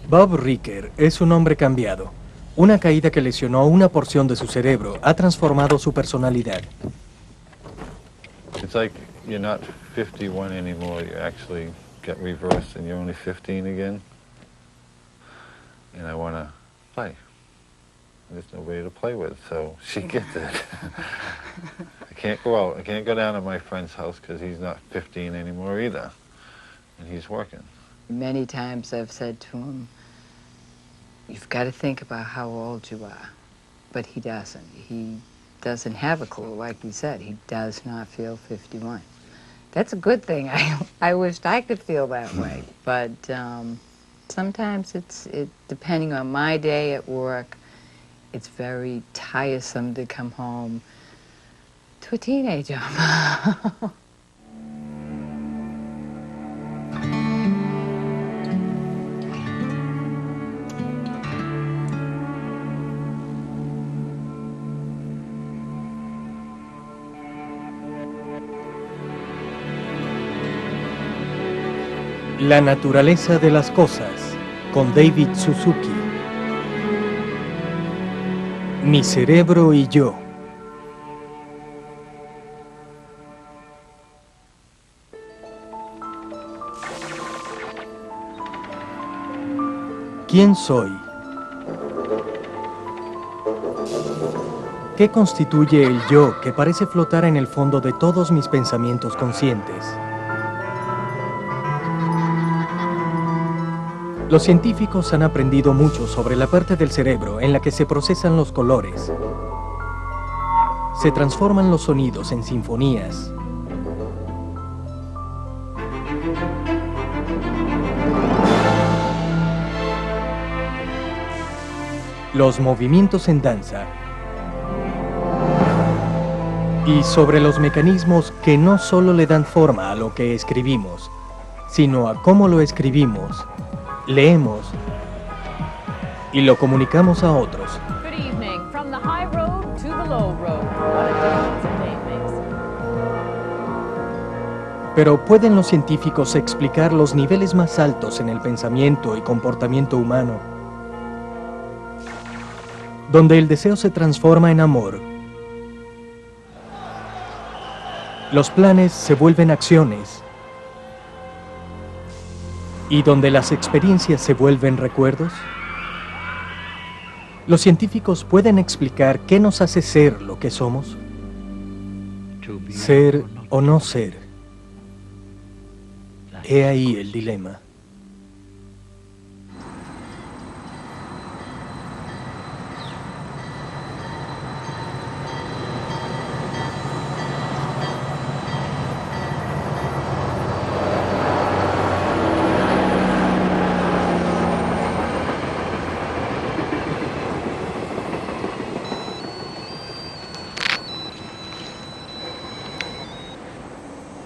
Bob Ricker es un hombre cambiado. Una caída que lesionó una porción de su cerebro ha transformado su personalidad. It's like you're not 51 anymore. You actually get reversed and you're only 15 again. And I want to play. There's nobody to play with, so she gets it. I can't go out. I can't go down to my friend's house because he's not 15 anymore either. And he's working. Many times I've said to him, you've got to think about how old you are. But he doesn't. He doesn't have a clue, like you said. He does not feel 51. That's a good thing. I wished I could feel that way. But sometimes depending on my day at work, it's very tiresome to come home to a teenager. La naturaleza de las cosas, con David Suzuki. Mi cerebro y yo. ¿Quién soy? ¿Qué constituye el yo que parece flotar en el fondo de todos mis pensamientos conscientes? Los científicos han aprendido mucho sobre la parte del cerebro en la que se procesan los colores. Se transforman los sonidos en sinfonías. Los movimientos en danza. Y sobre los mecanismos que no solo le dan forma a lo que escribimos, sino a cómo lo escribimos, leemos y lo comunicamos a otros. Good evening. From the high road to the low road. What a difference a day makes. Pero ¿pueden los científicos explicar los niveles más altos en el pensamiento y comportamiento humano? Donde el deseo se transforma en amor. Los planes se vuelven acciones. ¿Y donde las experiencias se vuelven recuerdos? ¿Los científicos pueden explicar qué nos hace ser lo que somos? ¿Ser o no ser? He ahí el dilema.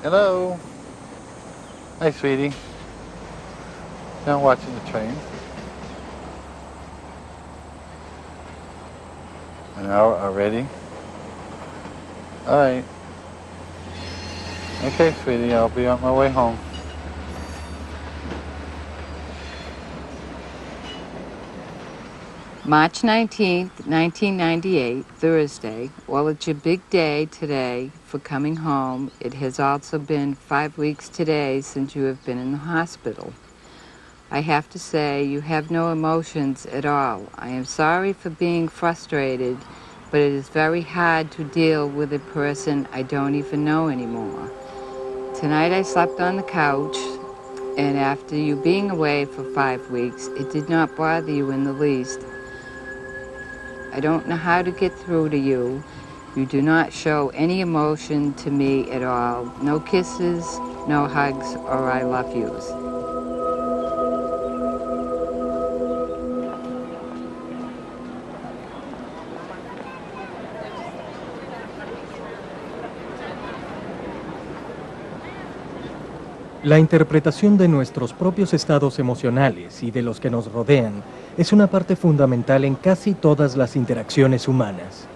Hello. Hi, sweetie. Now watching the train. An hour already? All right. Okay, sweetie, I'll be on my way home. March 19th, 1998, Thursday. Well, it's your big day today for coming home. It has also been 5 weeks today since you have been in the hospital. I have to say, you have no emotions at all. I am sorry for being frustrated, but it is very hard to deal with a person I don't even know anymore. Tonight I slept on the couch, and after you being away for 5 weeks, it did not bother you in the least. I don't know how to get through to you. You do not show any emotion to me at all. No kisses, no hugs, or I love yous. La interpretación de nuestros propios estados emocionales y de los que nos rodean es una parte fundamental en casi todas las interacciones humanas.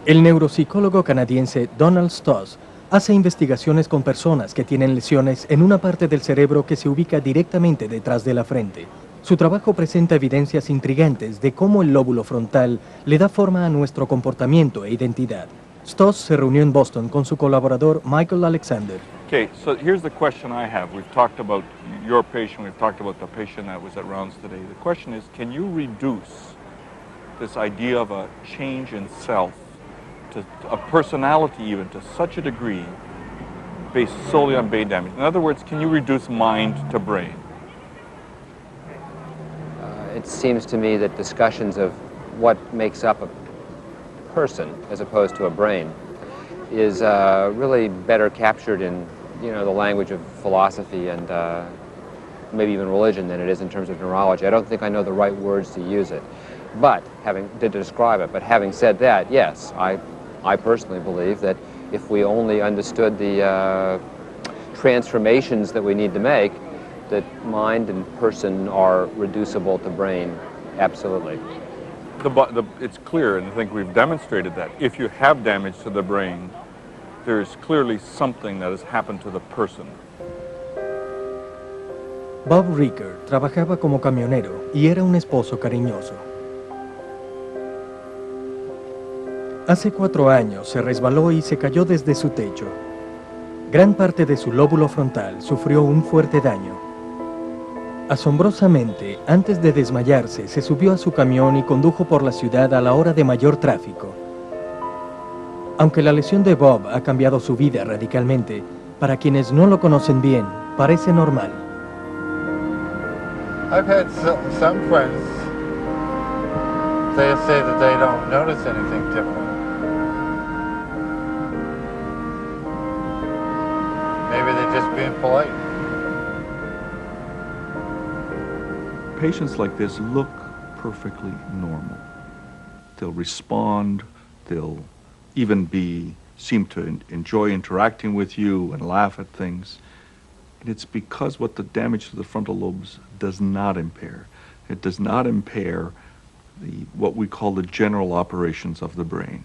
El neuropsicólogo canadiense Donald Stoss Hace investigaciones con personas que tienen lesiones en una parte del cerebro que se ubica directamente detrás de la frente. Su trabajo presenta evidencias intrigantes de cómo el lóbulo frontal le da forma a nuestro comportamiento e identidad. Stoss se reunió en Boston con su colaborador Michael Alexander. Okay, so here's the question I have. We've talked about your patient, we've talked about the patient that was at rounds today. The question is, can you reduce this idea of a change in self, to a personality even, to such a degree based solely on brain damage? In other words, can you reduce mind to brain? It seems to me that discussions of what makes up a person as opposed to a brain is really better captured in, you know, the language of philosophy and maybe even religion than it is in terms of neurology. I don't think I know the right words to use it, but to describe it. But having said that, yes, I personally believe that if we only understood the transformations that we need to make, that mind and person are reducible to brain, absolutely. It's clear, and I think we've demonstrated that if you have damage to the brain, there is clearly something that has happened to the person. Bob Ricker trabajaba como camionero y era un esposo cariñoso. Hace 4 años se resbaló y se cayó desde su techo. Gran parte de su lóbulo frontal sufrió un fuerte daño. Asombrosamente, antes de desmayarse, se subió a su camión y condujo por la ciudad a la hora de mayor tráfico. Aunque la lesión de Bob ha cambiado su vida radicalmente, para quienes no lo conocen bien, parece normal. I've had some friends, they say that they don't notice anything different. Maybe they're just being polite. Patients like this look perfectly normal. They'll respond, they'll even seem to enjoy interacting with you and laugh at things. And it's because what the damage to the frontal lobes does not impair. It does not impair what we call the general operations of the brain.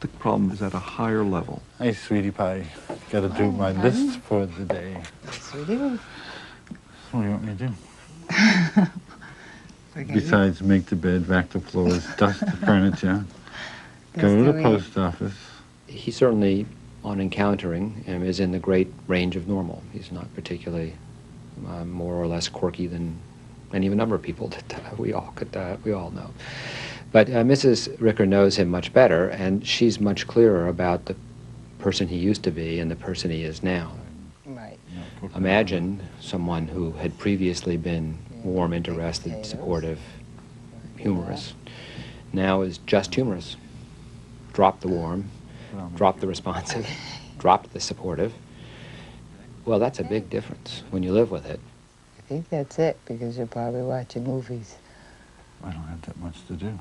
The problem is at a higher level. Hey, sweetie pie, gotta do my list for the day. Sweetie. What do you want me to do? Besides make the bed, vac the floors, dust the furniture, go to the post office. He certainly, on encountering him, is in the great range of normal. He's not particularly more or less quirky than any of a number of people that we all know. But Mrs. Ricker knows him much better, and she's much clearer about the person he used to be and the person he is now. Right. Imagine someone who had previously been warm, interested, supportive, humorous, now is just humorous. Drop the warm, drop the responsive, drop the supportive. Well, that's a big difference when you live with it. I think that's it, because you're probably watching movies. I don't have that much to do.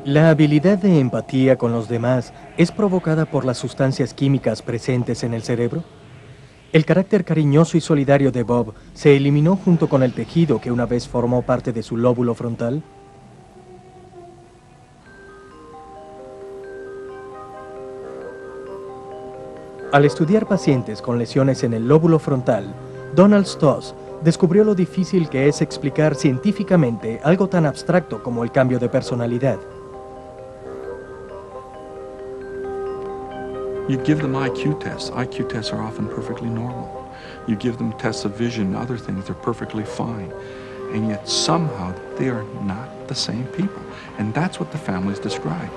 La habilidad de empatía con los demás es provocada por las sustancias químicas presentes en el cerebro. El carácter cariñoso y solidario de Bob se eliminó junto con el tejido que una vez formó parte de su lóbulo frontal. Al estudiar pacientes con lesiones en el lóbulo frontal, Donald Stoss descubrió lo difícil que es explicar científicamente algo tan abstracto como el cambio de personalidad. You give them IQ tests. IQ tests are often perfectly normal. You give them tests of vision, other things, they're perfectly fine. And yet somehow they are not the same people. And that's what the families describe.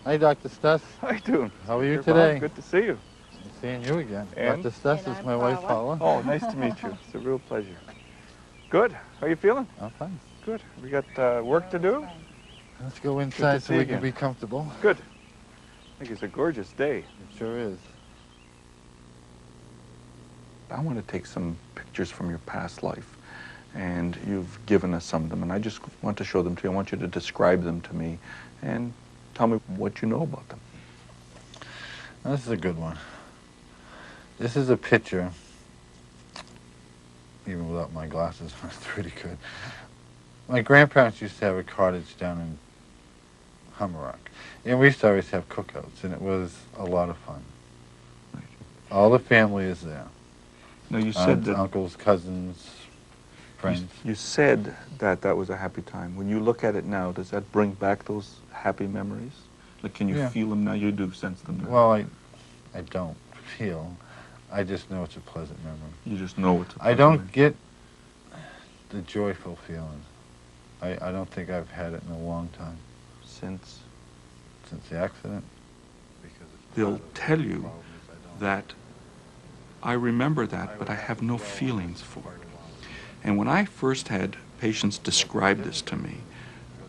Hey, Dr. Stuss. How you doing? How are you You're today? fine. Good to see you. Seeing you again. And? Dr. Stuss is my wife, Paula. Oh, nice to meet you. It's a real pleasure. Good. How are you feeling? I'm fine. Good. We got work to do? Let's go inside see so you we can again. be comfortable. Good. I think it's a gorgeous day. It sure is. I want to take some pictures from your past life and you've given us some of them, and I just want to show them to you. I want you to describe them to me and tell me what you know about them. This is a good one. This is a picture, even without my glasses, it's pretty good. My grandparents used to have a cottage down in Hummerock, and we used to always have cookouts, and it was a lot of fun. Right. All the family is there. Now, you said Aunts, that uncles, cousins, friends. you said that that was a happy time. When you look at it now, does that bring back those happy memories? Like, can you Yeah. feel them now? You do sense them now. Well, I don't feel. I just know it's a pleasant memory. You just know it's a I don't get the joyful feeling. I don't think I've had it in a long time. Since Since the accident. they'll tell you that I remember that, but I have no feelings for it. And when I first had patients describe this to me,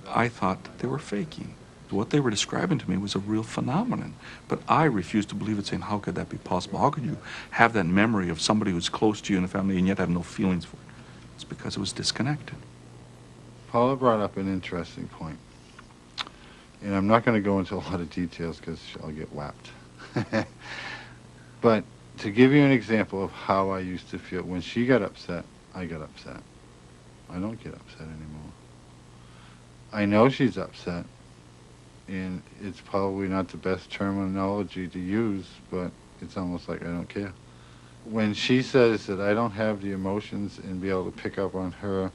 I thought that they were faking. What they were describing to me was a real phenomenon, but I refused to believe it, saying, how could that be possible? How could you have that memory of somebody who's close to you in the family and yet have no feelings for it? It's because it was disconnected. Paula brought up an interesting point. And I'm not going to go into a lot of details because I'll get whapped. But to give you an example of how I used to feel, when she got upset, I got upset. I don't get upset anymore. I know she's upset, and it's probably not the best terminology to use, but it's almost like I don't care. When she says that I don't have the emotions and be able to pick up on her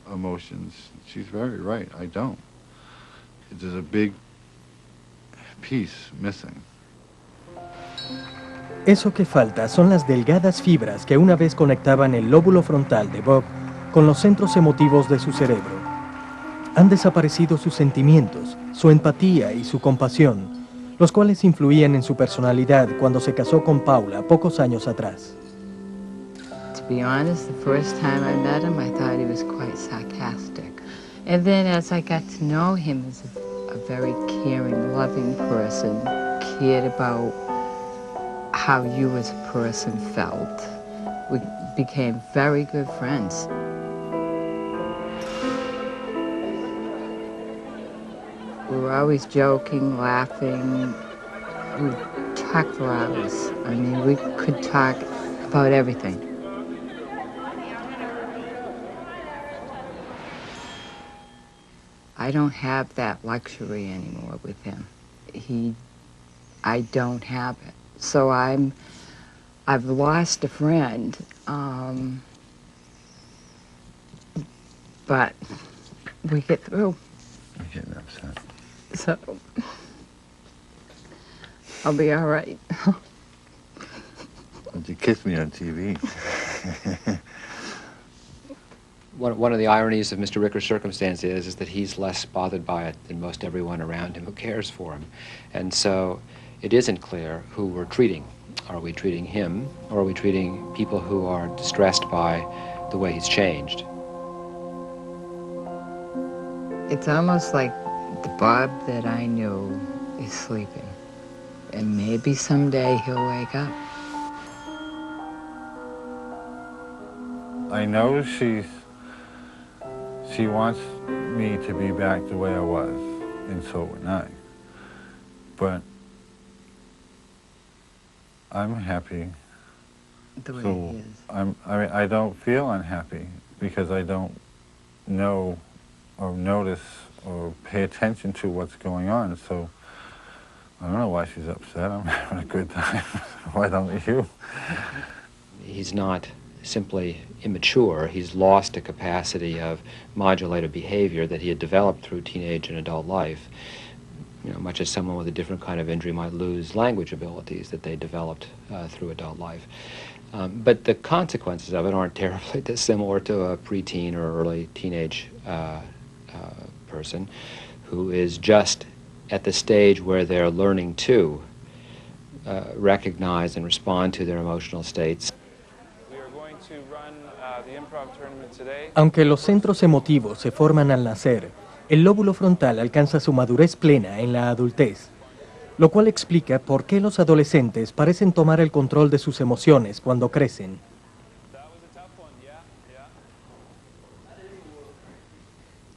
emotions, she's very right, I don't. There's a big piece missing. Eso que falta son las delgadas fibras que una vez conectaban el lóbulo frontal de Bob con los centros emotivos de su cerebro. Han desaparecido sus sentimientos, su empatía y su compasión, los cuales influían en su personalidad cuando se casó con Paula pocos años atrás. To be honest, the first time I met him, I thought he was quite sarcastic. And then as I got to know him as a very caring, loving person, cared about how you as a person felt, we became very good friends. We were always joking, laughing. We talked for hours. I mean, we could talk about everything. I don't have that luxury anymore with him. I don't have it. So I've lost a friend, but we get through. I'm getting upset. So I'll be all right. But you kissed me on TV. One of the ironies of Mr. Ricker's circumstance is that he's less bothered by it than most everyone around him who cares for him. And so it isn't clear who we're treating. Are we treating him, or are we treating people who are distressed by the way he's changed? It's almost like the Bob that I knew is sleeping. And maybe someday he'll wake up. I know she wants me to be back the way I was, and so would I. But I'm happy. The way So he is. I don't feel unhappy because I don't know or notice or pay attention to what's going on. So I don't know why she's upset. I'm having a good time. Why don't you? He's not simply immature. He's lost a capacity of modulated behavior that he had developed through teenage and adult life. You know, much as someone with a different kind of injury might lose language abilities that they developed through adult life. But the consequences of it aren't terribly dissimilar to a preteen or early teenage person who is just at the stage where they're learning to recognize and respond to their emotional states. Aunque los centros emotivos se forman al nacer, el lóbulo frontal alcanza su madurez plena en la adultez, lo cual explica por qué los adolescentes parecen tomar el control de sus emociones cuando crecen.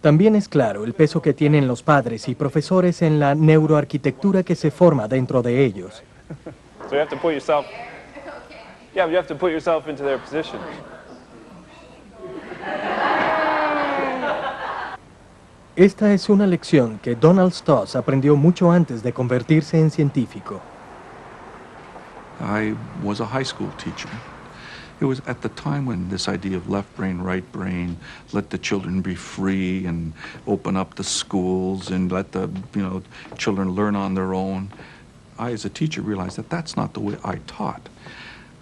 También es claro el peso que tienen los padres y profesores en la neuroarquitectura que se forma dentro de ellos. So you have to put yourself, yeah, you have to put yourself into their position. Esta es una lección que Donald Stoss aprendió mucho antes de convertirse en científico. I was a high school teacher. It was at the time when this idea of left brain, right brain, let the children be free and open up the schools and let the children learn on their own. I, as a teacher, realized that that's not the way I taught.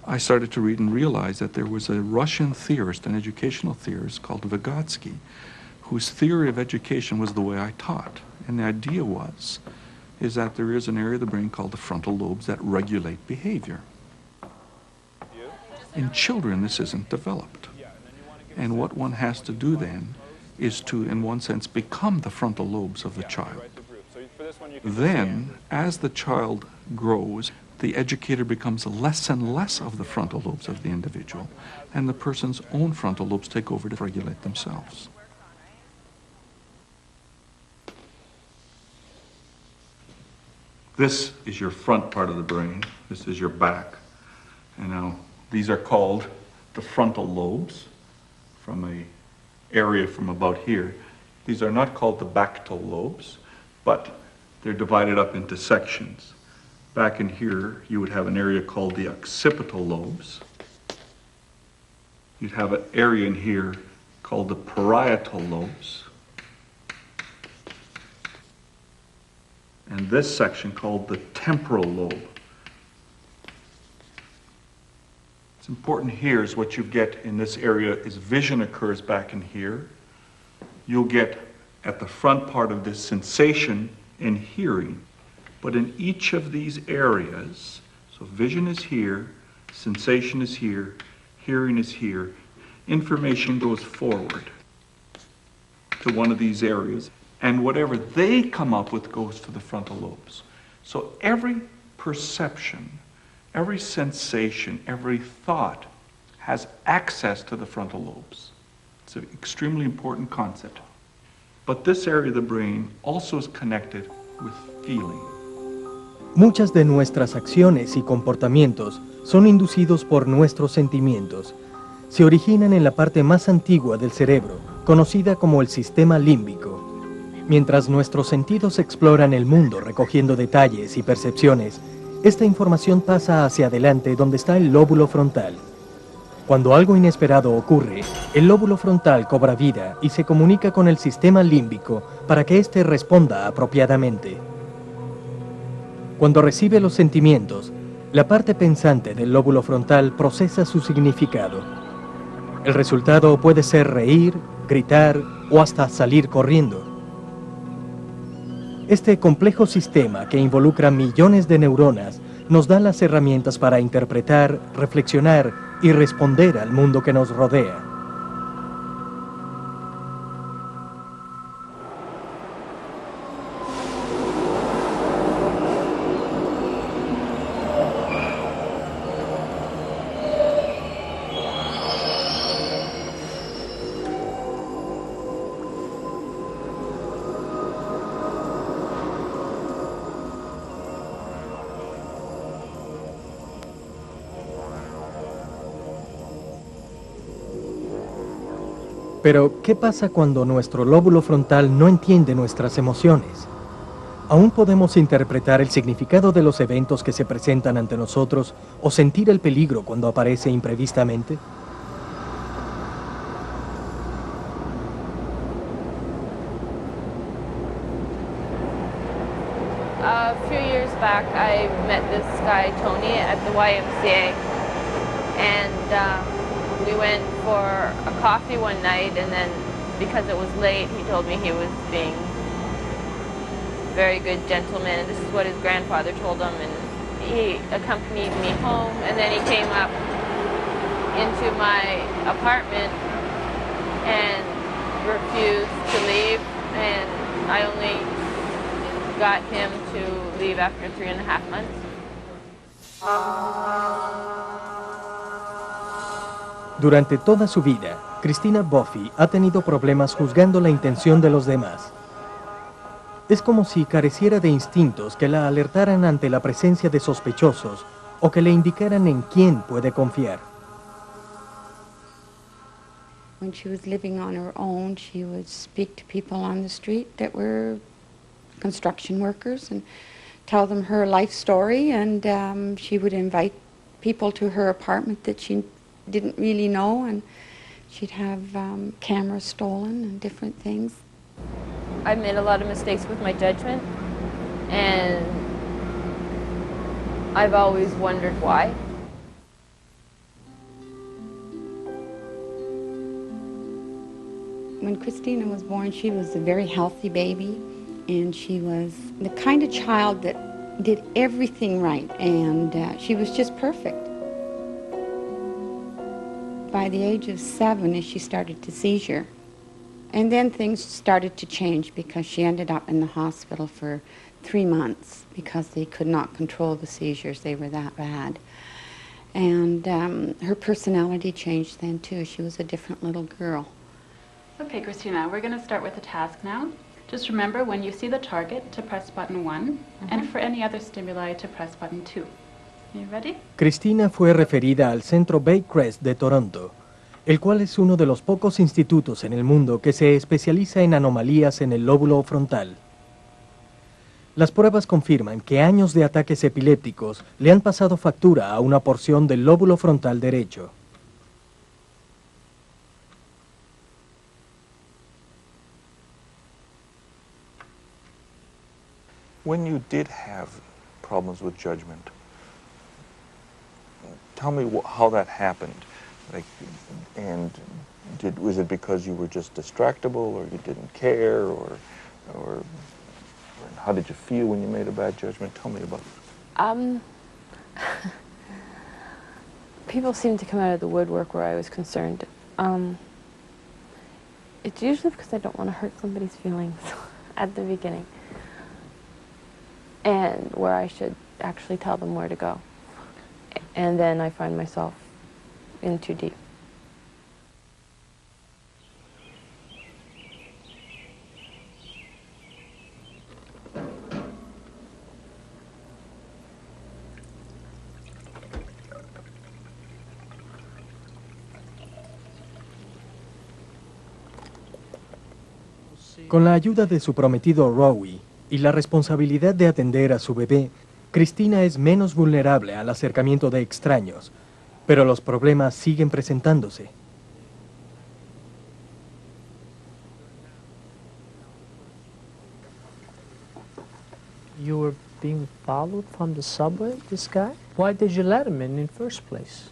I started to read and realize that there was a Russian theorist, an educational theorist called Vygotsky, whose theory of education was the way I taught. And the idea is that there is an area of the brain called the frontal lobes that regulate behavior. In children, this isn't developed. And what one has to do then is to, in one sense, become the frontal lobes of the child. Then, as the child grows, the educator becomes less and less of the frontal lobes of the individual, and the person's own frontal lobes take over to regulate themselves. This is your front part of the brain. This is your back. And now, these are called the frontal lobes, from a area from about here. These are not called the bactal lobes, but they're divided up into sections. Back in here, you would have an area called the occipital lobes. You'd have an area in here called the parietal lobes. And this section called the temporal lobe. What's important here is what you get in this area is vision occurs back in here. You'll get at the front part of this sensation and hearing. But in each of these areas, so vision is here, sensation is here, hearing is here, information goes forward to one of these areas, and whatever they come up with goes to the frontal lobes. So every perception, every sensation, every thought has access to the frontal lobes. It's an extremely important concept. But this area of the brain also is connected with feeling. Muchas de nuestras acciones y comportamientos son inducidos por nuestros sentimientos. Se originan en la parte más antigua del cerebro, conocida como el sistema límbico. Mientras nuestros sentidos exploran el mundo recogiendo detalles y percepciones, esta información pasa hacia adelante donde está el lóbulo frontal. Cuando algo inesperado ocurre, el lóbulo frontal cobra vida y se comunica con el sistema límbico para que éste responda apropiadamente. Cuando recibe los sentimientos, la parte pensante del lóbulo frontal procesa su significado. El resultado puede ser reír, gritar o hasta salir corriendo. Este complejo sistema que involucra millones de neuronas nos da las herramientas para interpretar, reflexionar y responder al mundo que nos rodea. Pero, ¿qué pasa cuando nuestro lóbulo frontal no entiende nuestras emociones? ¿Aún podemos interpretar el significado de los eventos que se presentan ante nosotros o sentir el peligro cuando aparece imprevistamente? A few years back, I met this guy, Tony, at the YMCA, and we went for a coffee one night, and then because it was late, he told me he was being a very good gentleman, and this is what his grandfather told him, and he accompanied me home, and then he came up into my apartment and refused to leave, and I only got him to leave after 3.5 months. Durante toda su vida, Christina Buffy ha tenido problemas juzgando la intención de los demás. Es como si careciera de instintos que la alertaran ante la presencia de sospechosos o que le indicaran en quién puede confiar. When she was living on her own, she would speak to people on the street that were construction workers and tell them her life story, and she would invite people to her apartment that she didn't really know, and she'd have cameras stolen and different things. I've made a lot of mistakes with my judgment, and I've always wondered why. When Christina was born, she was a very healthy baby, and she was the kind of child that did everything right, and she was just perfect. By the age of 7, she started to seizure. And then things started to change because she ended up in the hospital for 3 months because they could not control the seizures. They were that bad. And her personality changed then too. She was a different little girl. Okay, Christina, we're going to start with the task now. Just remember when you see the target to press button 1, and for any other stimuli to press button 2. You ready? Christina fue referida al Centro Baycrest de Toronto, el cual es uno de los pocos institutos en el mundo que se especializa en anomalías en el lóbulo frontal. Las pruebas confirman que años de ataques epilépticos le han pasado factura a una porción del lóbulo frontal derecho. When you did have problems with judgment, tell me how that happened. Like, and was it because you were just distractible, or you didn't care, or how did you feel when you made a bad judgment? Tell me about it. People seem to come out of the woodwork where I was concerned. It's usually because I don't want to hurt somebody's feelings at the beginning, and where I should actually tell them where to go. And then I find myself in too deep. Con la ayuda de su prometido Rowie y la responsabilidad de atender a su bebé, Christina es menos vulnerable al acercamiento de extraños, pero los problemas siguen presentándose. You were being followed from the subway, this guy? Why did you let him in the first place?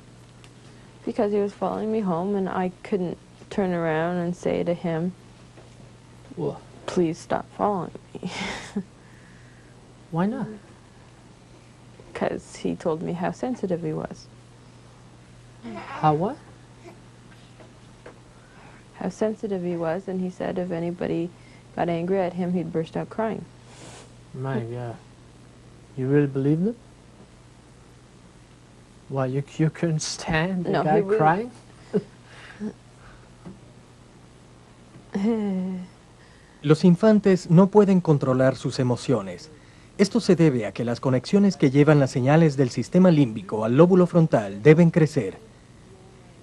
Because he was following me home, and I couldn't turn around and say to him, What? Please stop following me. Why not? Because he told me how sensitive he was. How what? How sensitive he was, and he said if anybody got angry at him, he'd burst out crying. My God. You really believed him? Why, you couldn't stand the guy crying? Los infantes no pueden controlar sus emociones. Esto se debe a que las conexiones que llevan las señales del sistema límbico al lóbulo frontal deben crecer.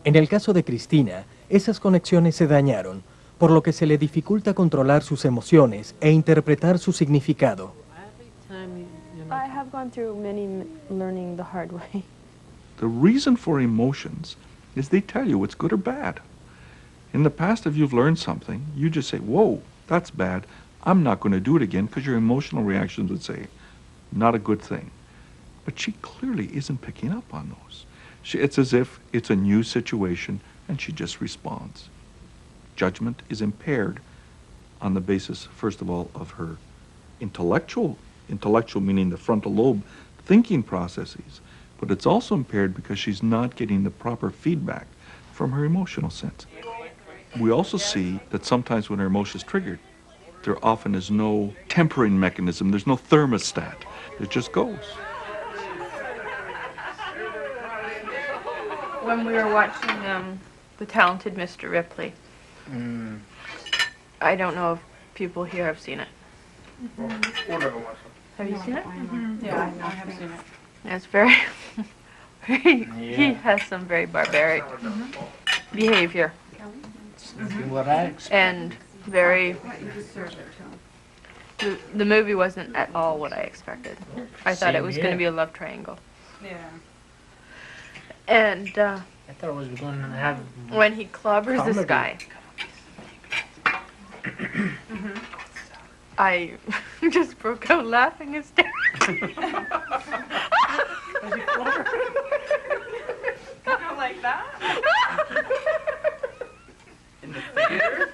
En el caso de Christina, esas conexiones se dañaron, por lo que se le dificulta controlar sus emociones e interpretar su significado. I have gone through many learning the hard way. The reason for emotions is they tell you it's good or bad. In the past, if you've learned something, you just say, whoa, that's bad. I'm not going to do it again, because your emotional reactions would say, not a good thing. But she clearly isn't picking up on those. It's as if it's a new situation and she just responds. Judgment is impaired on the basis, first of all, of her intellectual meaning the frontal lobe thinking processes, but it's also impaired because she's not getting the proper feedback from her emotional sense. We also see that sometimes when her emotion is triggered, there often is no tempering mechanism, there's no thermostat, it just goes. When we were watching The Talented Mr. Ripley. I don't know if people here have seen it. Have you seen it? Yeah, I have seen it. It's very, he has some very barbaric behavior. What I expect. And very, the movie wasn't at all what I expected. I thought it was going to be a love triangle. Yeah. And I thought it was going to have. when he clobbers this guy, I just broke out laughing hysterically. Like that? In the theater?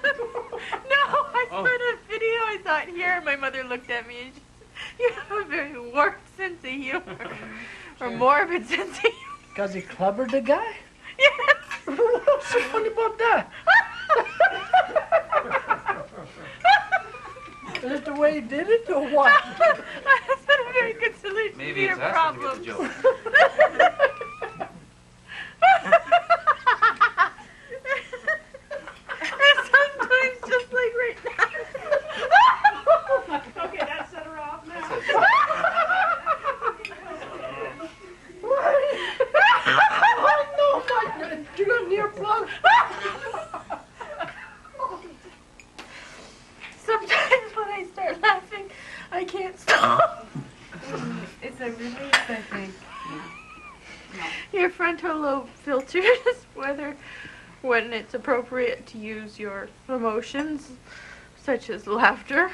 No, I saw a video I saw it here, and my mother looked at me and she said, you have a very warped sense of humor. Or morbid sense of humor. Because he clubbered the guy? Yes! What's so funny about that? Is it the way he did it, or what? That's not a very good solution to your problem. Sometimes just like right now. Okay, that set her off now. Oh no, my goodness. You got an earplug? Sometimes when I start laughing, I can't stop. It's a release, I think. Your frontal lobe filters whether when it's appropriate to use your emotions, such as laughter,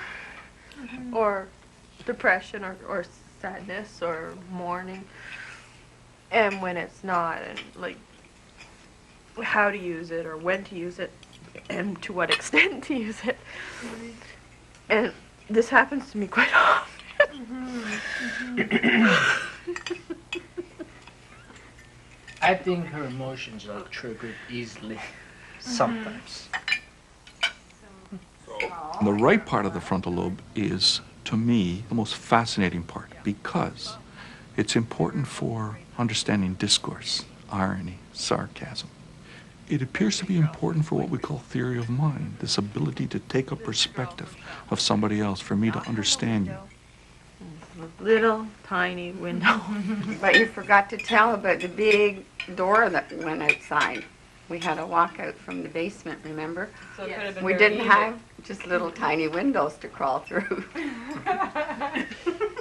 or depression, or sadness, or mourning, and when it's not, and like how to use it, or when to use it, and to what extent to use it. And this happens to me quite often. I think her emotions are triggered easily, sometimes. The right part of the frontal lobe is, to me, the most fascinating part because it's important for understanding discourse, irony, sarcasm. It appears to be important for what we call theory of mind, this ability to take a perspective of somebody else, for me to understand you. Little tiny window. But you forgot to tell about the big door that went outside. We had a walkout from the basement, remember? So it could have been We very didn't easy. have just little tiny windows to crawl through.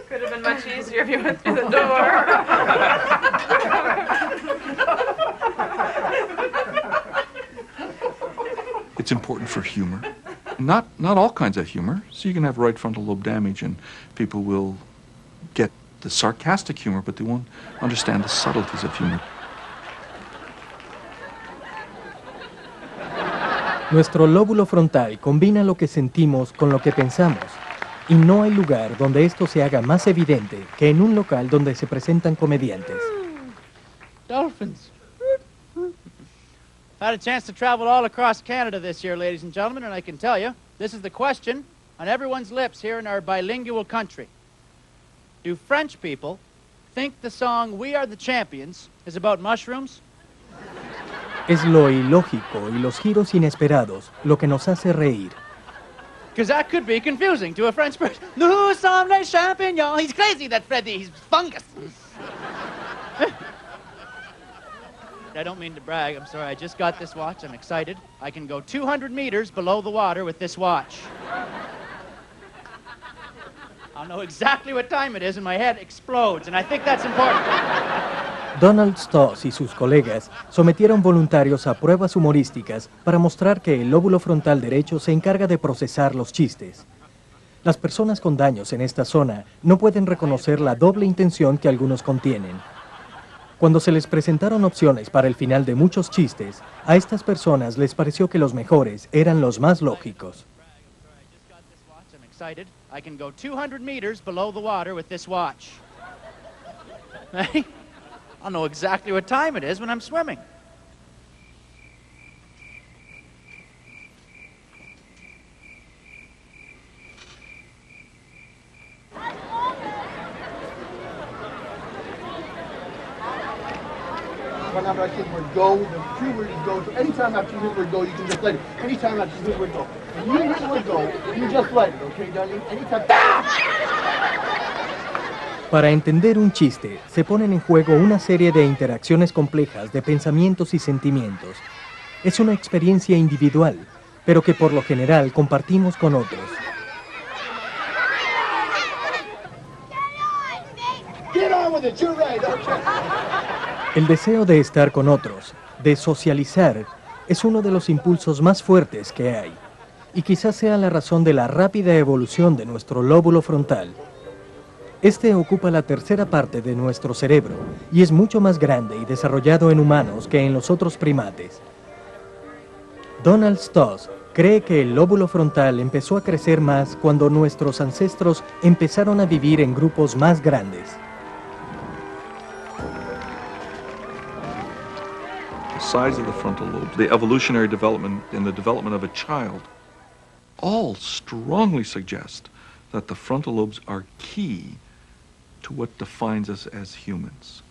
Could have been much easier if you went through the door. It's important for humor. Not all kinds of humor. So you can have right frontal lobe damage and people will get the sarcastic humor, but they won't understand the subtleties of humor. Nuestro lóbulo frontal combina lo que sentimos con lo que pensamos, y no hay lugar donde esto se haga más evidente que en un local donde se presentan comediantes. Dolphins. I had a chance to travel all across Canada this year, ladies and gentlemen, and I can tell you, this is the question on everyone's lips here in our bilingual country. Do French people think the song We Are the Champions is about mushrooms? Es lo ilógico y los giros inesperados lo que nos hace reír. Because that could be confusing to a French person. Nous sommes les champignons. He's crazy, that Freddy. He's fungus. I don't mean to brag. I'm sorry. I just got this watch. I'm excited. I can go 200 meters below the water with this watch. I'll know exactly what time it is and my head explodes, and I think that's important. Donald Stoss y sus colegas sometieron voluntarios a pruebas humorísticas para mostrar que el lóbulo frontal derecho se encarga de procesar los chistes. Las personas con daños en esta zona no pueden reconocer la doble intención que algunos contienen. Cuando se les presentaron opciones para el final de muchos chistes, a estas personas les pareció que los mejores eran los más lógicos. I'm excited. I can go 200 meters below the water with this watch. Hey, I'll know exactly what time it is when I'm swimming. Right now, I say the word go. The cue word is go. So anytime after you hear the word go, you can just let it. Anytime after you hear the word go. When you hear the word go, you just let it, okay, darling? Anytime. Para entender un chiste, se ponen en juego una serie de interacciones complejas de pensamientos y sentimientos. Es una experiencia individual, pero que por lo general compartimos con otros. El deseo de estar con otros, de socializar, es uno de los impulsos más fuertes que hay, y quizás sea la razón de la rápida evolución de nuestro lóbulo frontal. Este ocupa la tercera parte de nuestro cerebro y es mucho más grande y desarrollado en humanos que en los otros primates. Donald Stoss cree que el lóbulo frontal empezó a crecer más cuando nuestros ancestros empezaron a vivir en grupos más grandes. The size of the frontal lobes, the evolutionary development and the development of a child, all strongly suggest that the frontal lobes are key to what defines us as humans,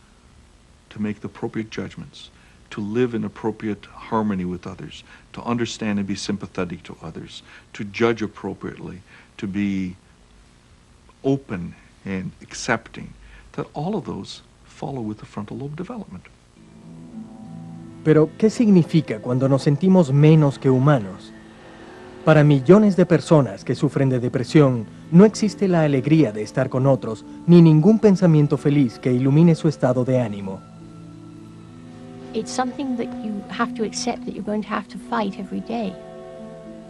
to make the appropriate judgments, to live in appropriate harmony with others, to understand and be sympathetic to others, to judge appropriately, to be open and accepting, that all of those follow with the frontal lobe development. Pero, ¿qué significa cuando nos sentimos menos que humanos? Para millones de personas que sufren de depresión, no existe la alegría de estar con otros, ni ningún pensamiento feliz que ilumine su estado de ánimo. It's something that you have to accept that you're going to have to fight every day.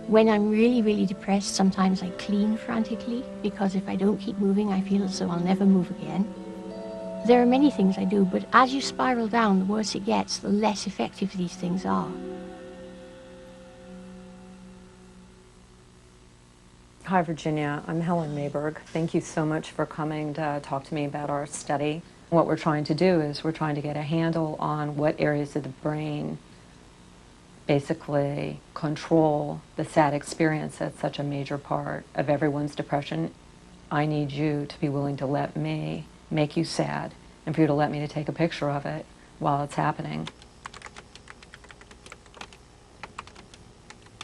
When I'm really, really depressed, sometimes I clean frantically, because if I don't keep moving, I feel as though I'll never move again. There are many things I do, but as you spiral down, the worse it gets, the less effective these things are. Hi, Virginia. I'm Helen Mayberg. Thank you so much for coming to talk to me about our study. What we're trying to do is we're trying to get a handle on what areas of the brain basically control the sad experience that's such a major part of everyone's depression. I need you to be willing to let me make you sad and for you to let me to take a picture of it while it's happening.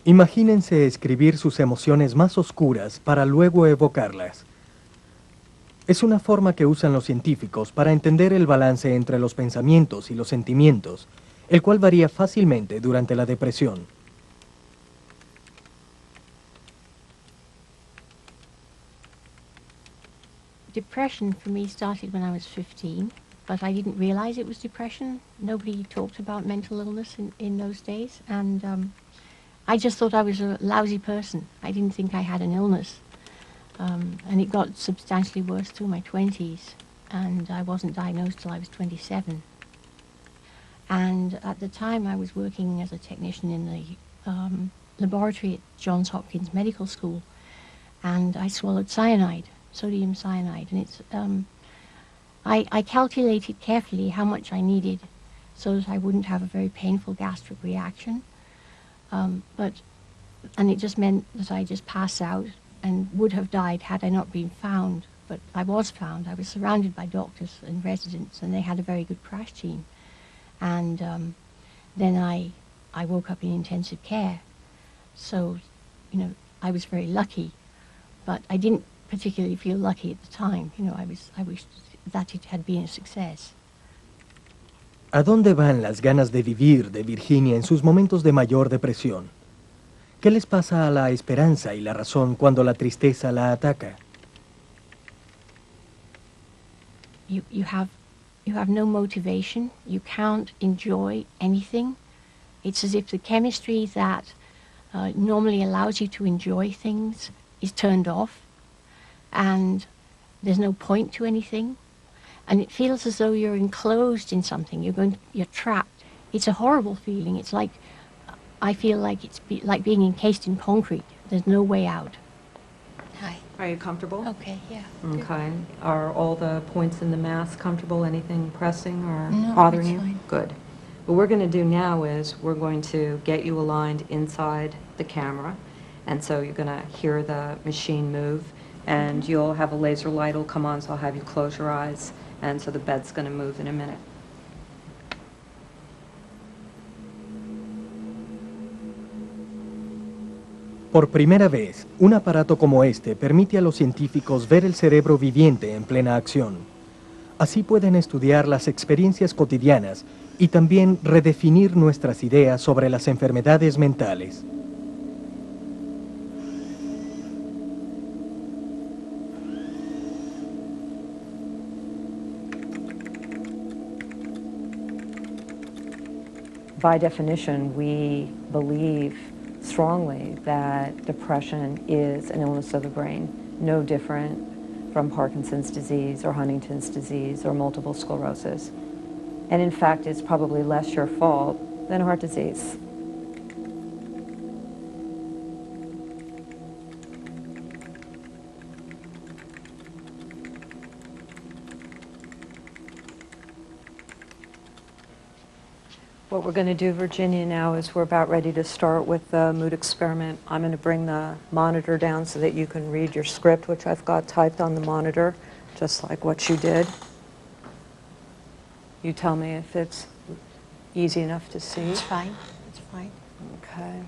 Imagínense escribir sus emociones más oscuras para luego evocarlas. Es una forma que usan los científicos para entender el balance entre los pensamientos y los sentimientos, el cual varía fácilmente durante la depresión. Depression for me started when I was 15, but I didn't realize it was depression. Nobody talked about mental illness in those days, and I just thought I was a lousy person. I didn't think I had an illness. And it got substantially worse through my 20s, and I wasn't diagnosed till I was 27. And at the time I was working as a technician in the laboratory at Johns Hopkins Medical School, and I swallowed cyanide, sodium cyanide, and it's, I calculated carefully how much I needed so that I wouldn't have a very painful gastric reaction. And it just meant that I just passed out and would have died had I not been found. But I was found. I was surrounded by doctors and residents, and they had a very good crash team. And then I woke up in intensive care. So, you know, I was very lucky, but I didn't particularly feel lucky at the time. You know, I wished that it had been a success. ¿A dónde van las ganas de vivir de Virginia en sus momentos de mayor depresión? ¿Qué les pasa a la esperanza y la razón cuando la tristeza la ataca? You have no motivation. You can't enjoy anything. It's as if the chemistry that normally allows you to enjoy things is turned off, and there's no point to anything. And it feels as though you're enclosed in something. You're trapped. It's a horrible feeling. It's like, I feel like it's like being encased in concrete. There's no way out. Hi. Are you comfortable? Okay, yeah. Okay. Are all the points in the mask comfortable? Anything pressing or No, bothering it's you? fine. Good. What we're going to do now is we're going to get you aligned inside the camera. And so you're going to hear the machine move. And you'll have a laser light will come on, so I'll have you close your eyes. And so the bed's going to move in a minute. Por primera vez, un aparato como este permite a los científicos ver el cerebro viviente en plena acción. Así pueden estudiar las experiencias cotidianas y también redefinir nuestras ideas sobre las enfermedades mentales. By definition, we believe strongly that depression is an illness of the brain, no different from Parkinson's disease or Huntington's disease or multiple sclerosis. And in fact, it's probably less your fault than heart disease. What we're going to do, Virginia, now is we're about ready to start with the mood experiment. I'm going to bring the monitor down so that you can read your script, which I've got typed on the monitor, just like what you did. You tell me if it's easy enough to see. It's fine. It's fine. Okay.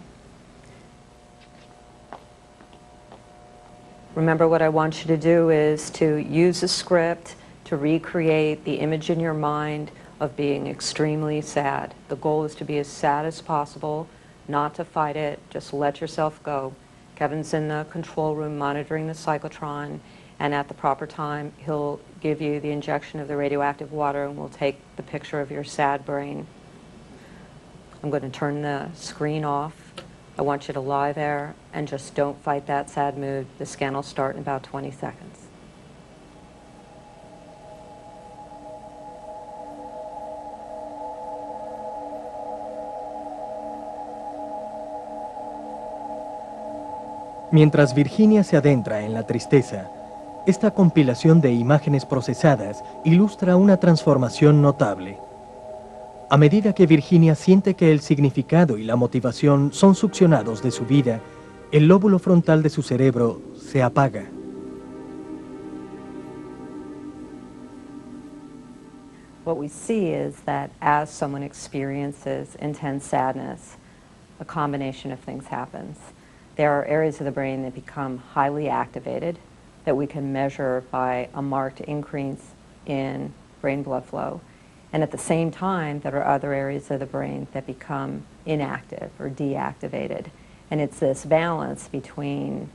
Remember, what I want you to do is to use the script to recreate the image in your mind of being extremely sad. The goal is to be as sad as possible, not to fight it, just let yourself go. Kevin's in the control room monitoring the cyclotron, and at the proper time he'll give you the injection of the radioactive water and we'll take the picture of your sad brain. I'm going to turn the screen off. I want you to lie there and just don't fight that sad mood. The scan will start in about 20 seconds. Mientras Virginia se adentra en la tristeza, esta compilación de imágenes procesadas ilustra una transformación notable. A medida que Virginia siente que el significado y la motivación son succionados de su vida, el lóbulo frontal de su cerebro se apaga. What we see is that as someone experiences intense sadness, a combination of things happens. There are areas of the brain that become highly activated that we can measure by a marked increase in brain blood flow. And at the same time, there are other areas of the brain that become inactive or deactivated. And it's this balance between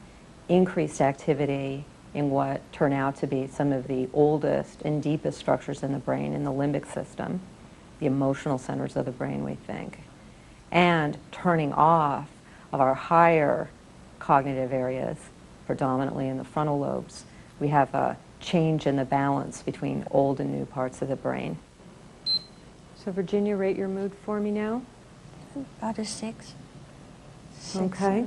increased activity in what turn out to be some of the oldest and deepest structures in the brain, in the limbic system, the emotional centers of the brain, we think, and turning off of our higher cognitive areas, predominantly in the frontal lobes. We have a change in the balance between old and new parts of the brain. So Virginia, rate your mood for me now. About a 6. Okay.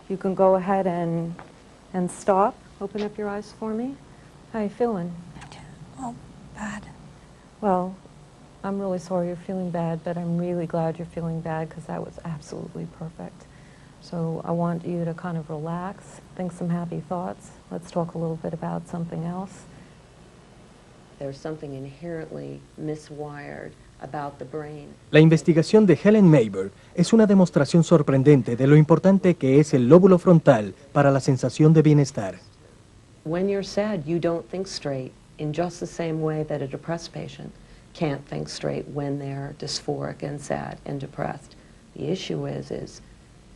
You can go ahead and stop. Open up your eyes for me. How are you feeling? Oh, bad. Well, I'm really sorry you're feeling bad, but I'm really glad you're feeling bad because that was absolutely perfect. So I want you to kind of relax, think some happy thoughts. Let's talk a little bit about something else. There's something inherently miswired about the brain. La investigación de Helen Mayberg es una demostración sorprendente de lo importante que es el lóbulo frontal para la sensación de bienestar. When you're sad, you don't think straight in just the same way that a depressed patient can't think straight when they're dysphoric and sad and depressed. The issue is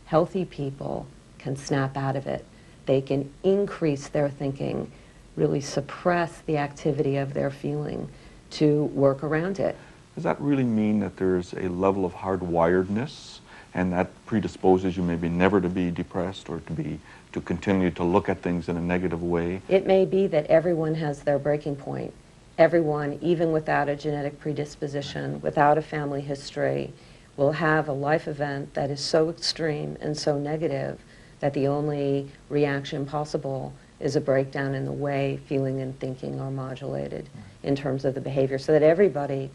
healthy people can snap out of it. They can increase their thinking, really suppress the activity of their feeling to work around it. Does that really mean that there's a level of hardwiredness and that predisposes you maybe never to be depressed or to continue to look at things in a negative way? It may be that everyone has their breaking point. Everyone, even without a genetic predisposition, without a family history, will have a life event that is so extreme and so negative that the only reaction possible is a breakdown in the way feeling and thinking are modulated in terms of the behavior, so that everybody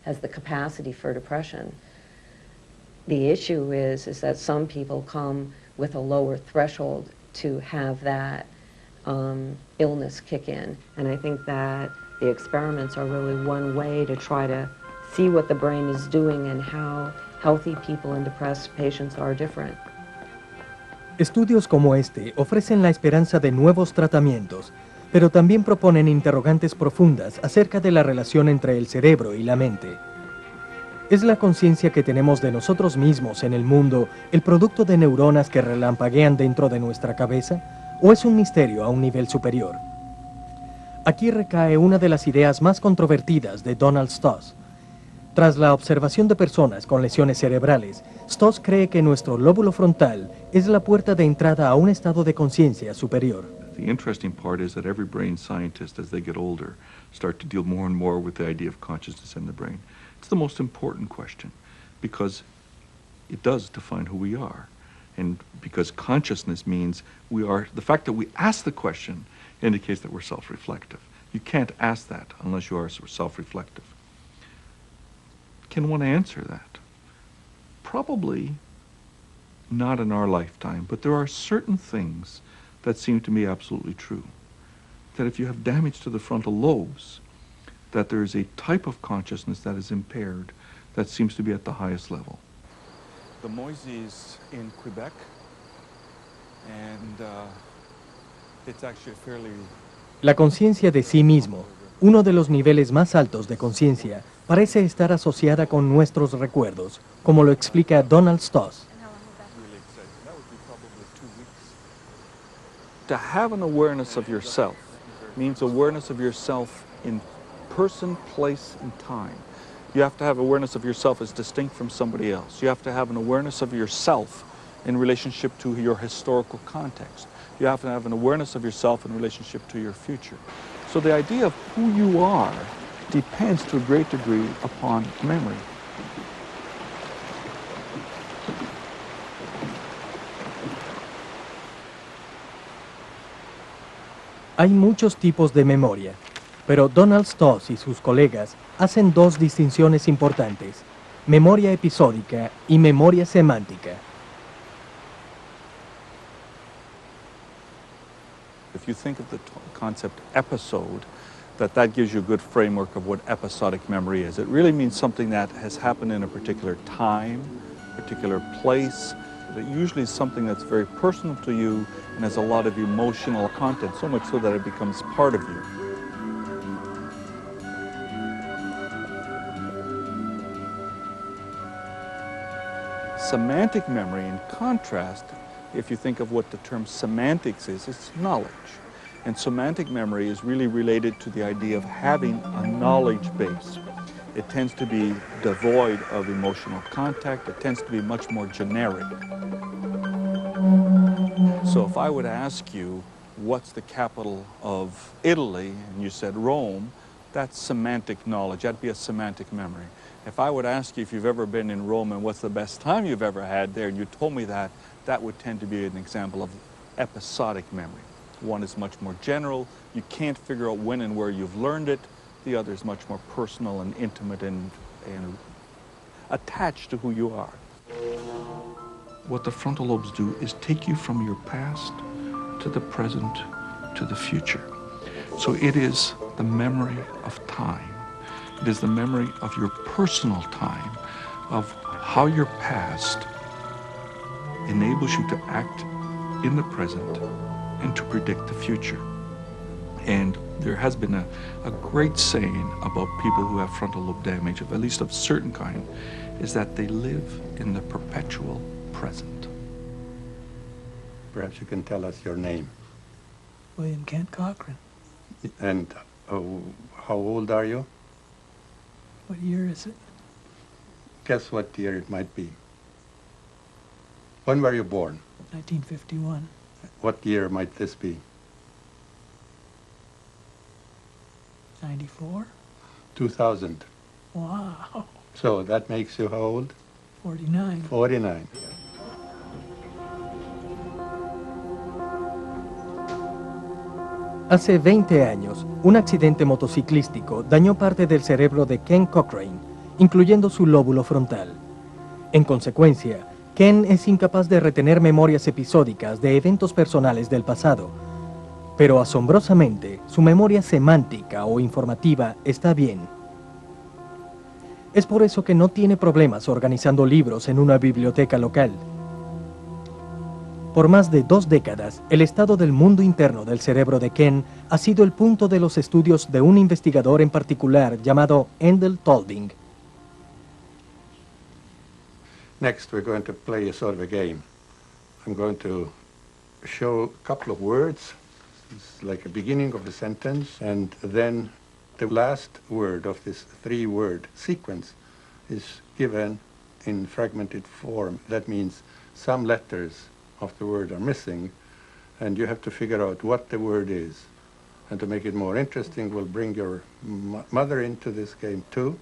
has the capacity for depression. The issue is that some people come with a lower threshold to have that illness kick in. And I think that the experiments are really one way to try to see what the brain is doing and how healthy people and depressed patients are different. Estudios como este ofrecen la esperanza de nuevos tratamientos, pero también proponen interrogantes profundas acerca de la relación entre el cerebro y la mente. ¿Es la conciencia que tenemos de nosotros mismos en el mundo el producto de neuronas que relampaguean dentro de nuestra cabeza, o es un misterio a un nivel superior? Aquí recae una de las ideas más controvertidas de Donald Stoss. Tras la observación de personas con lesiones cerebrales, Stoss cree que nuestro lóbulo frontal es la puerta de entrada a un estado de conciencia superior. The interesting part is that every brain scientist, as they get older, start to deal more and more with the idea of consciousness in the brain. It's the most important question because it does define who we are. And because consciousness means we are, the fact that we ask the question indicates that we're self-reflective. You can't ask that unless you are self-reflective. Can one answer that? Probably not in our lifetime, but there are certain things that seem to me absolutely true. That if you have damage to the frontal lobes, that there is a type of consciousness that is impaired that seems to be at the highest level. The Moisey is in Quebec, and it's actually fairly... La conciencia de sí mismo, uno de los niveles más altos de conciencia, parece estar asociada con nuestros recuerdos, como lo explica Donald Stoss. To have an awareness of yourself means awareness of yourself in person, place, and time. You have to have awareness of yourself as distinct from somebody else. You have to have an awareness of yourself in relationship to your historical context. You have to have an awareness of yourself in relationship to your future. So the idea of who you are depends to a great degree upon memory. Hay muchos tipos de memoria, pero Donald Stoss y sus colegas hacen dos distinciones importantes: memoria episódica y memoria semántica. If you think of the concept episode, that gives you a good framework of what episodic memory is. It really means something that has happened in a particular time, particular place. It usually is something that's very personal to you and has a lot of emotional content, so much so that it becomes part of you. Semantic memory, in contrast, if you think of what the term semantics is, it's knowledge. And semantic memory is really related to the idea of having a knowledge base. It tends to be devoid of emotional contact. It tends to be much more generic. So if I would ask you, what's the capital of Italy, and you said Rome, that's semantic knowledge. That'd be a semantic memory. If I would ask you if you've ever been in Rome and what's the best time you've ever had there, and you told me that, that would tend to be an example of episodic memory. One is much more general. You can't figure out when and where you've learned it. The other is much more personal and intimate and attached to who you are. What the frontal lobes do is take you from your past to the present to the future. So it is the memory of time. It is the memory of your personal time, of how your past enables you to act in the present and to predict the future. And there has been a great saying about people who have frontal lobe damage, at least of certain kind, is that they live in the perpetual present. Perhaps you can tell us your name. William Kent Cochran. And how old are you? What year is it? Guess what year it might be. When were you born? 1951. What year might this be? 94? 2000. Wow. So that makes you how old? 49. 49. Hace 20 años, un accidente motociclístico dañó parte del cerebro de Ken Cochrane, incluyendo su lóbulo frontal. En consecuencia, Ken es incapaz de retener memorias episódicas de eventos personales del pasado, pero asombrosamente, su memoria semántica o informativa está bien. Es por eso que no tiene problemas organizando libros en una biblioteca local. Por más de 2 décadas, el estado del mundo interno del cerebro de Ken ha sido el punto de los estudios de un investigador en particular llamado Endel Tolding. Next, we're going to play a sort of a game. I'm going to show a couple of words. It's like a beginning of the sentence, and then the last word of this 3-word sequence is given in fragmented form. That means some letters of the word are missing, and you have to figure out what the word is. And to make it more interesting, we'll bring your mother into this game too,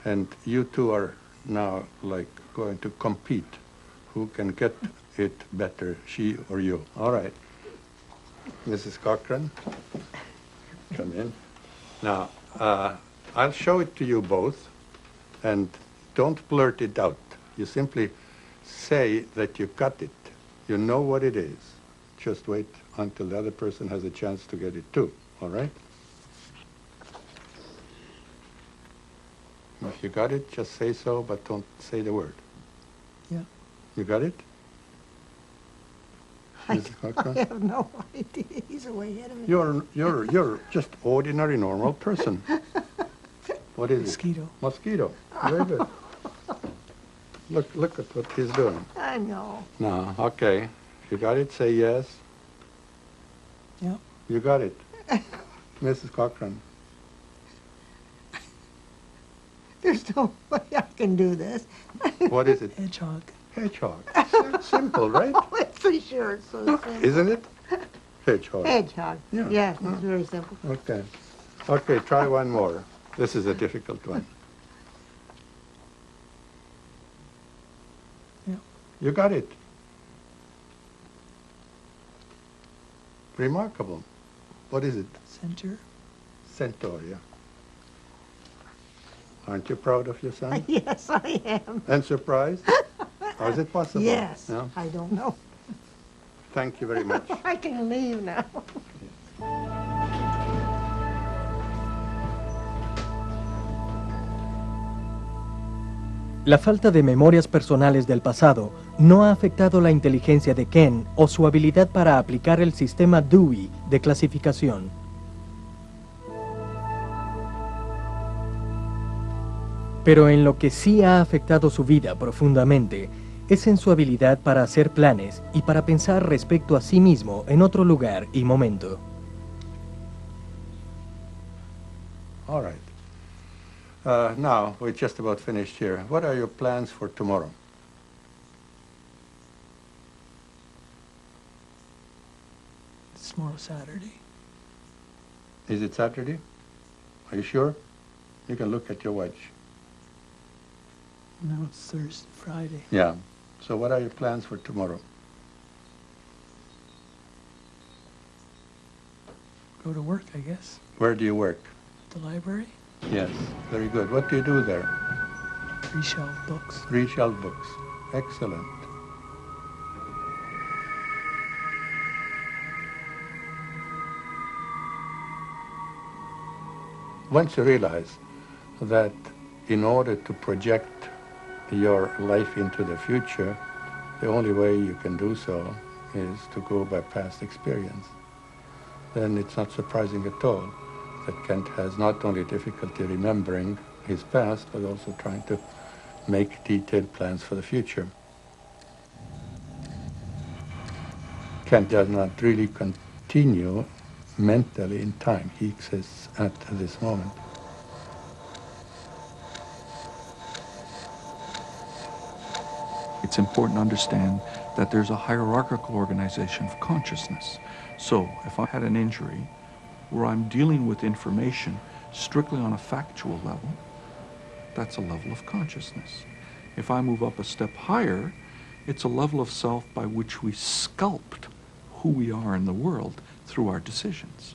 and you two are now like going to compete. Who can get it better, she or you? All right. Mrs. Cochran, come in. Now, I'll show it to you both, and don't blurt it out. You simply say that you got it. You know what it is. Just wait until the other person has a chance to get it too, all right? If you got it, just say so, but don't say the word. Yeah. You got it? I Mrs. Cochran? have no idea. He's way ahead of me. You're just ordinary, normal person. What is Mosquito. it? Mosquito. Very good. Look at what he's doing. I know. No, okay. You got it, say yes. Yeah. You got it. Mrs. Cochran. There's no way I can do this. What is it? Hedgehog. Hedgehog. Simple, right? It's so sure it's so simple. Isn't it? Hedgehog. Hedgehog. Yeah. Yes, it's very simple. Okay. Okay, try one more. This is a difficult one. Yeah. You got it. Remarkable. What is it? Center. Centaur, yeah. Aren't you proud of your son? Yes, I am. And surprised? How is it possible? Yes. Yeah? I don't know. Thank you very much. I can leave now. La falta de memorias personales del pasado no ha afectado la inteligencia de Ken o su habilidad para aplicar el sistema Dewey de clasificación. Pero en lo que sí ha afectado su vida profundamente es en su habilidad para hacer planes y para pensar respecto a sí mismo en otro lugar y momento. All right. Now, we're just about finished here. What are your plans for tomorrow? It's tomorrow Saturday. Is it Saturday? Are you sure? You can look at your watch. No, it's Thursday, Friday. Yeah. So what are your plans for tomorrow? Go to work, I guess. Where do you work? The library. Yes, very good. What do you do there? Reshelve books. Reshelve books. Excellent. Once you realize that in order to project your life into the future, the only way you can do so is to go by past experience, then it's not surprising at all that Kent has not only difficulty remembering his past, but also trying to make detailed plans for the future. Kent does not really continue mentally in time. He exists at this moment. It's important to understand that there's a hierarchical organization of consciousness. So if I had an injury where I'm dealing with information strictly on a factual level, that's a level of consciousness. If I move up a step higher, it's a level of self by which we sculpt who we are in the world through our decisions.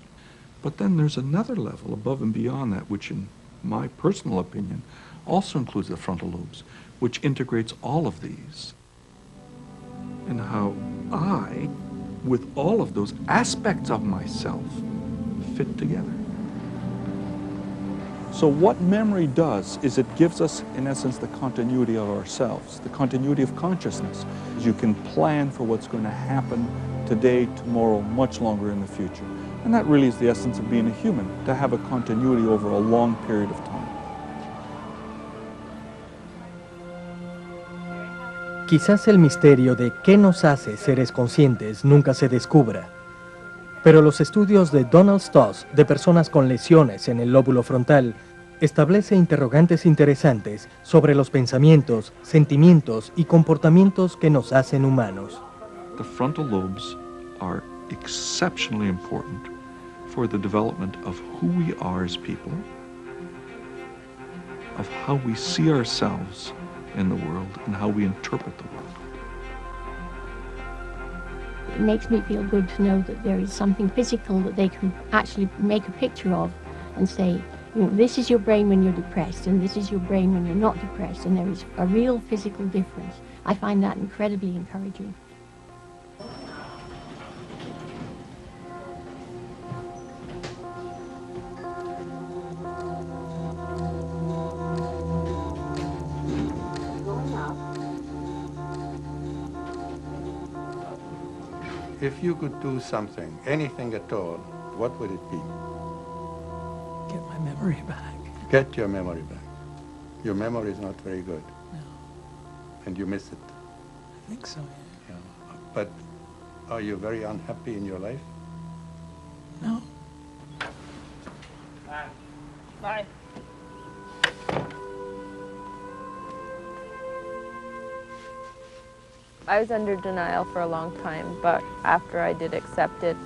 But then there's another level above and beyond that, which in my personal opinion also includes the frontal lobes, which integrates all of these, and how I, with all of those aspects of myself, fit together. So what memory does is it gives us, in essence, the continuity of ourselves, the continuity of consciousness. You can plan for what's going to happen today, tomorrow, much longer in the future. And that really is the essence of being a human, to have a continuity over a long period of time. Quizás el misterio de qué nos hace seres conscientes nunca se descubra. Pero los estudios de Donald Stoss de personas con lesiones en el lóbulo frontal establece interrogantes interesantes sobre los pensamientos, sentimientos y comportamientos que nos hacen humanos. The frontal lobes are exceptionally important for the development of who we are as people, of how we see ourselves in the world, and how we interpret the world. It makes me feel good to know that there is something physical that they can actually make a picture of and say, you know, this is your brain when you're depressed and this is your brain when you're not depressed, and there is a real physical difference. I find that incredibly encouraging. If you could do something, anything at all, what would it be? Get my memory back. Get your memory back. Your memory is not very good. No. And you miss it. I think so, yeah. Yeah. But are you very unhappy in your life? No. Bye. I was under denial for a long time, but after I did accept it,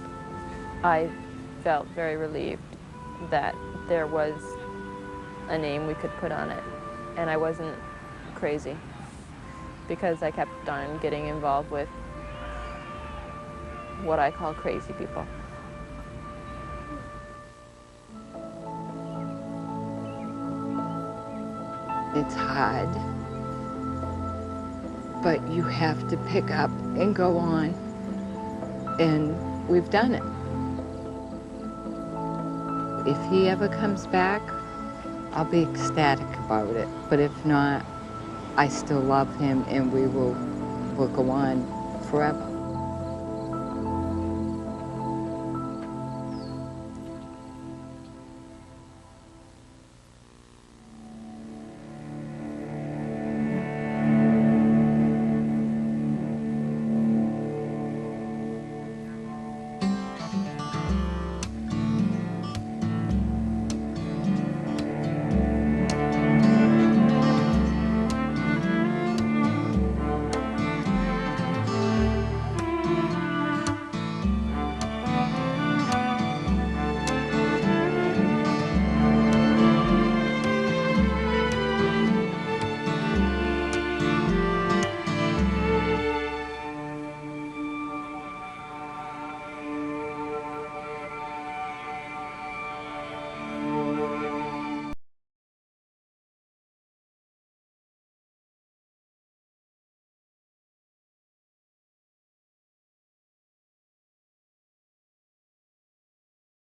I felt very relieved that there was a name we could put on it, and I wasn't crazy, because I kept on getting involved with what I call crazy people. It's hard, but you have to pick up and go on, and we've done it. If he ever comes back, I'll be ecstatic about it, but if not, I still love him and we'll go on forever.